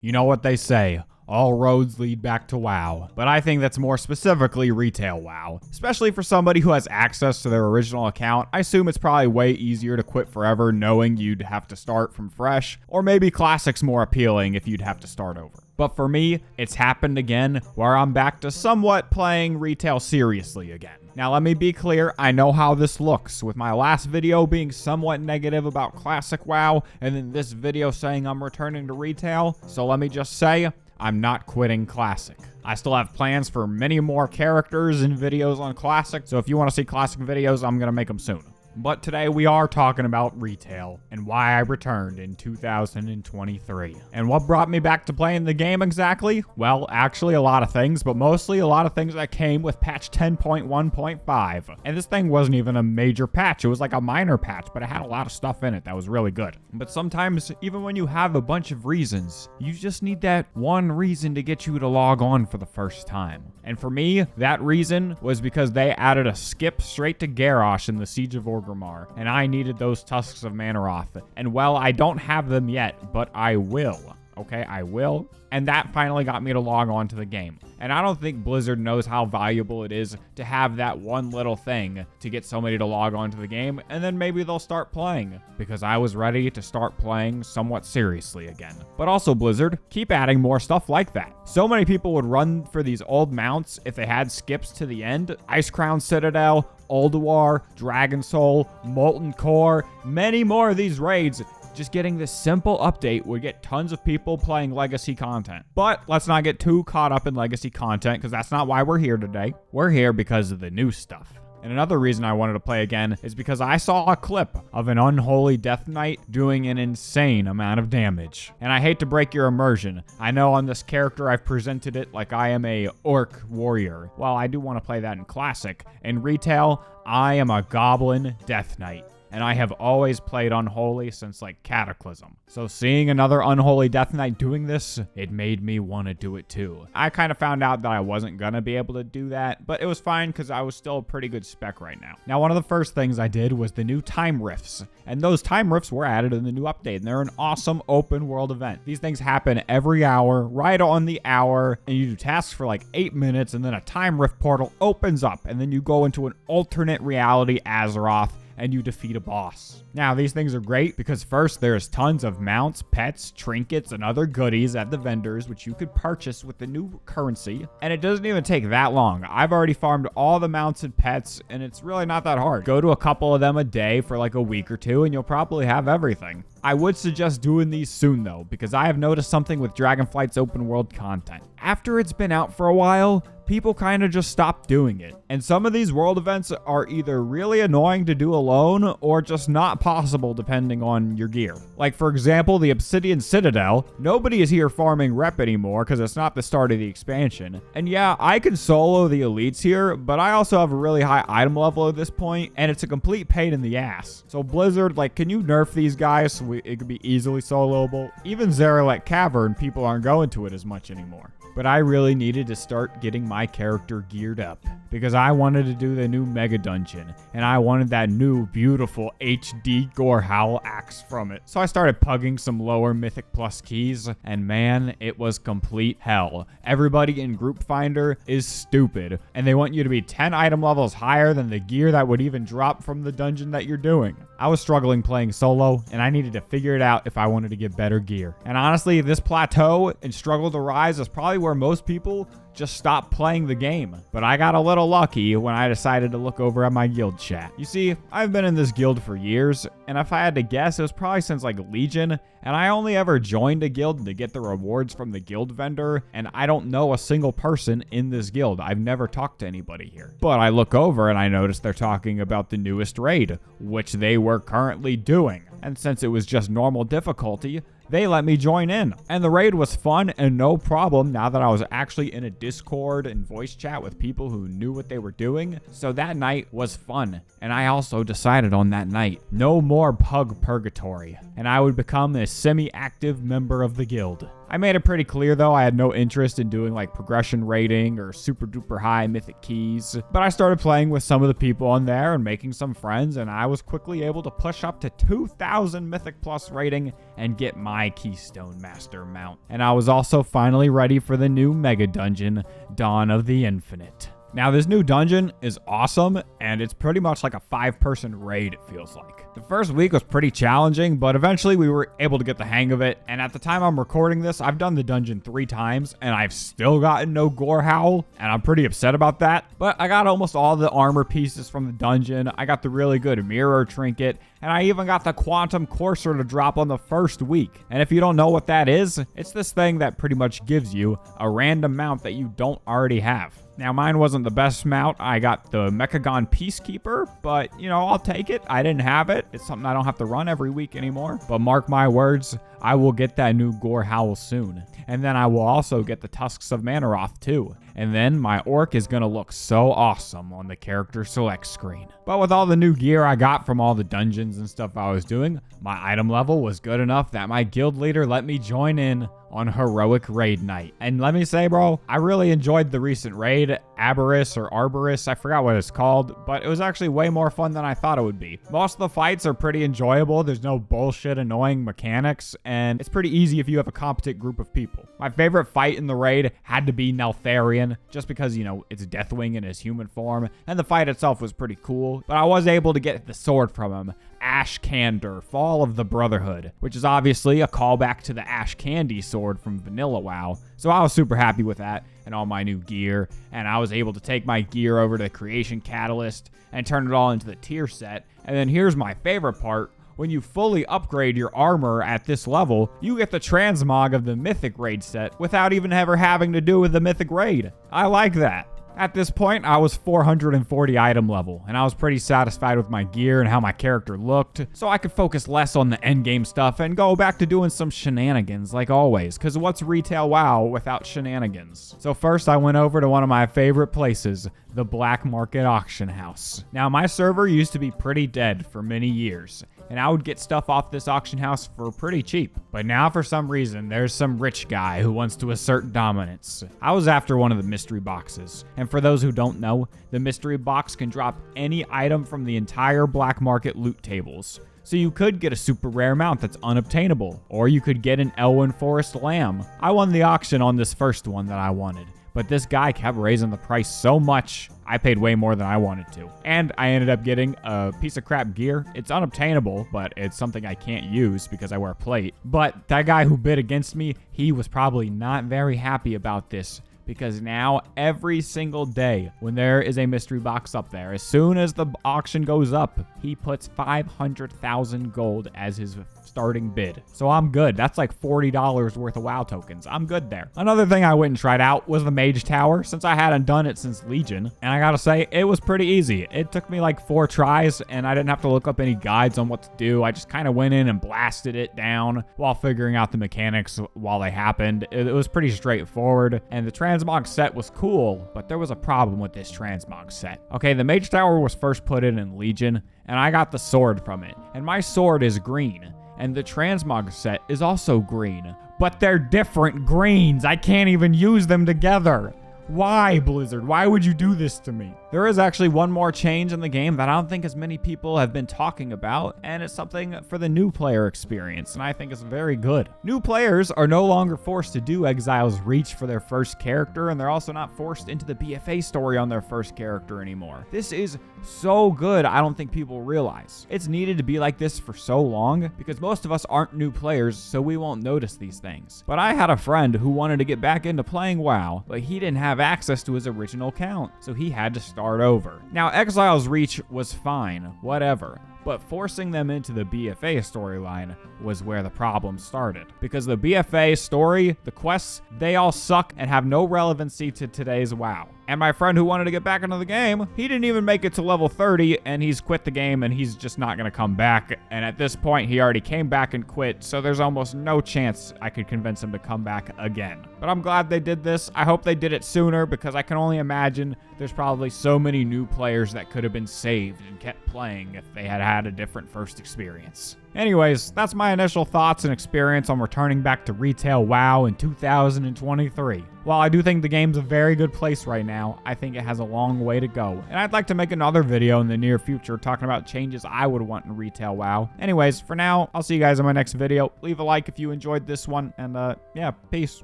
You know what they say, all roads lead back to WoW, but I think that's more specifically retail WoW. Especially for somebody who has access to their original account, I assume it's probably way easier to quit forever knowing you'd have to start from fresh, or maybe Classic's more appealing if you'd have to start over. But for me, it's happened again, where I'm back to somewhat playing retail seriously again. Now let me be clear, I know how this looks, with my last video being somewhat negative about Classic WoW, and then this video saying I'm returning to retail, so let me just say, I'm not quitting Classic. I still have plans for many more characters and videos on Classic, so if you want to see Classic videos, I'm gonna make them soon. But today we are talking about retail and why I returned in 2023. And what brought me back to playing the game exactly? Well, actually a lot of things, but mostly a lot of things that came with patch 10.1.5. And this thing wasn't even a major patch. It was like a minor patch, but it had a lot of stuff in it that was really good. But sometimes, even when you have a bunch of reasons, you just need that one reason to get you to log on for the first time. And for me, that reason was because they added a skip straight to Garrosh in the Siege of Orgrimmar, and I needed those Tusks of Manaroth. And well, I don't have them yet, but I will. Okay, I will. And that finally got me to log on to the game. And I don't think Blizzard knows how valuable it is to have that one little thing to get somebody to log on to the game, and then maybe they'll start playing, because I was ready to start playing somewhat seriously again. But also, Blizzard, keep adding more stuff like that. So many people would run for these old mounts if they had skips to the end. Icecrown Citadel, Ulduar, Dragon Soul, Molten Core, many more of these raids. Just getting this simple update would get tons of people playing legacy content. But let's not get too caught up in legacy content, because that's not why we're here today. We're here because of the new stuff. And another reason I wanted to play again is because I saw a clip of an Unholy Death Knight doing an insane amount of damage. And I hate to break your immersion. I know on this character I've presented it like I am a orc warrior. Well, I do want to play that in Classic. In retail, I am a Goblin Death Knight. And I have always played Unholy since like Cataclysm. So seeing another Unholy Death Knight doing this, it made me want to do it too. I kind of found out that I wasn't going to be able to do that, but it was fine because I was still a pretty good spec right now. Now, one of the first things I did was the new time rifts. And those time rifts were added in the new update, and they're an awesome open world event. These things happen every hour, right on the hour, and you do tasks for like 8 minutes, and then a time rift portal opens up, and then you go into an alternate reality Azeroth, and you defeat a boss. Now, these things are great because first, there's tons of mounts, pets, trinkets, and other goodies at the vendors, which you could purchase with the new currency. And it doesn't even take that long. I've already farmed all the mounts and pets, and it's really not that hard. Go to a couple of them a day for like a week or two, and you'll probably have everything. I would suggest doing these soon though, because I have noticed something with Dragonflight's open world content. After it's been out for a while, people kind of just stop doing it. And some of these world events are either really annoying to do alone or just not possible depending on your gear. Like for example, the Obsidian Citadel, nobody is here farming rep anymore because it's not the start of the expansion. And yeah, I can solo the elites here, but I also have a really high item level at this point, and it's a complete pain in the ass. So Blizzard, like, can you nerf these guys so it could be easily soloable? Even Zeralek Cavern, people aren't going to it as much anymore. But I really needed to start getting my character geared up because I wanted to do the new Mega Dungeon, and I wanted that new beautiful HD Gorehowl axe from it. So I started pugging some lower Mythic Plus keys, and man, it was complete hell. Everybody in Group Finder is stupid, and they want you to be 10 item levels higher than the gear that would even drop from the dungeon that you're doing. I was struggling playing solo, and I needed to figure it out if I wanted to get better gear. And honestly, this plateau and struggle to rise is probably where most people just stop playing the game. But I got a little lucky when I decided to look over at my guild chat. You see, I've been in this guild for years, and if I had to guess, it was probably since like Legion, and I only ever joined a guild to get the rewards from the guild vendor, and I don't know a single person in this guild. I've never talked to anybody here. But I look over and I notice they're talking about the newest raid, which they were currently doing. And since it was just normal difficulty, they let me join in. And the raid was fun and no problem now that I was actually in a Discord and voice chat with people who knew what they were doing. So that night was fun. And I also decided on that night, no more pug purgatory. And I would become a semi-active member of the guild. I made it pretty clear though I had no interest in doing like progression rating or super duper high mythic keys, but I started playing with some of the people on there and making some friends, and I was quickly able to push up to 2,000 mythic plus rating and get my Keystone Master mount. And I was also finally ready for the new mega dungeon, Dawn of the Infinite. Now, this new dungeon is awesome, and it's pretty much like a 5-person raid, it feels like. The first week was pretty challenging, but eventually we were able to get the hang of it, and at the time I'm recording this, I've done the dungeon 3 times, and I've still gotten no Gore Howl, and I'm pretty upset about that. But I got almost all the armor pieces from the dungeon, I got the really good mirror trinket, and I even got the Quantum Courser to drop on the first week. And if you don't know what that is, it's this thing that pretty much gives you a random mount that you don't already have. Now, mine wasn't the best mount. I got the Mechagon Peacekeeper, but, you know, I'll take it. I didn't have it. It's something I don't have to run every week anymore. But mark my words, I will get that new Gore Howl soon. And then I will also get the Tusks of Manaroth too. And then my Orc is going to look so awesome on the character select screen. But with all the new gear I got from all the dungeons and stuff I was doing, my item level was good enough that my guild leader let me join in on Heroic Raid Night. And let me say, bro, I really enjoyed the recent raid, Aberrus or Aberrus, I forgot what it's called, but it was actually way more fun than I thought it would be. Most of the fights are pretty enjoyable, there's no bullshit annoying mechanics, and it's pretty easy if you have a competent group of people. My favorite fight in the raid had to be Neltharion, just because, you know, it's Deathwing in his human form, and the fight itself was pretty cool, but I was able to get the sword from him, Ashkander, Fall of the Brotherhood, which is obviously a callback to the Ash Candy sword from Vanilla WoW. So I was super happy with that and all my new gear, and I was able to take my gear over to the Creation Catalyst and turn it all into the tier set. And then here's my favorite part. When you fully upgrade your armor at this level, you get the transmog of the Mythic Raid set without even ever having to do with the Mythic Raid. I like that. At this point, I was 440 item level, and I was pretty satisfied with my gear and how my character looked, so I could focus less on the endgame stuff and go back to doing some shenanigans like always, because what's retail WoW without shenanigans? So first I went over to one of my favorite places, the Black Market Auction House. Now, my server used to be pretty dead for many years, and I would get stuff off this auction house for pretty cheap. But now, for some reason, there's some rich guy who wants to assert dominance. I was after one of the mystery boxes, and for those who don't know, the mystery box can drop any item from the entire black market loot tables. So you could get a super rare mount that's unobtainable, or you could get an Elwyn Forest lamb. I won the auction on this first one that I wanted, but this guy kept raising the price so much, I paid way more than I wanted to. And I ended up getting a piece of crap gear. It's unobtainable, but it's something I can't use because I wear plate. But that guy who bid against me, he was probably not very happy about this, because now every single day when there is a mystery box up there, as soon as the auction goes up, he puts 500,000 gold as his starting bid. So I'm good. That's like $40 worth of WoW tokens. I'm good there. Another thing I went and tried out was the Mage Tower, since I hadn't done it since Legion. And I gotta say, it was pretty easy. It took me like 4 tries, and I didn't have to look up any guides on what to do. I just kind of went in and blasted it down while figuring out the mechanics while they happened. It was pretty straightforward, and the transmog set was cool, but there was a problem with this transmog set. Okay, the Mage Tower was first put in Legion, and I got the sword from it, and my sword is green. And the transmog set is also green, but they're different greens. I can't even use them together. Why, Blizzard? Why would you do this to me? There is actually one more change in the game that I don't think as many people have been talking about, and it's something for the new player experience, and I think it's very good. New players are no longer forced to do Exile's Reach for their first character, and they're also not forced into the BFA story on their first character anymore. This is so good, I don't think people realize. It's needed to be like this for so long, because most of us aren't new players, so we won't notice these things. But I had a friend who wanted to get back into playing WoW, but he didn't have access to his original count, so he had to start over. Now, Exile's Reach was fine, whatever, but forcing them into the BFA storyline was where the problem started. Because the BFA story, the quests, they all suck and have no relevancy to today's WoW. And my friend who wanted to get back into the game, he didn't even make it to level 30, and he's quit the game, and he's just not gonna come back. And at this point, he already came back and quit, so there's almost no chance I could convince him to come back again. But I'm glad they did this. I hope they did it sooner, because I can only imagine there's probably so many new players that could have been saved and kept playing if they had had a different first experience. Anyways, that's my initial thoughts and experience on returning back to retail WoW in 2023. While I do think the game's a very good place right now, I think it has a long way to go, and I'd like to make another video in the near future talking about changes I would want in retail WoW. Anyways, for now, I'll see you guys in my next video. Leave a like if you enjoyed this one, and yeah, peace.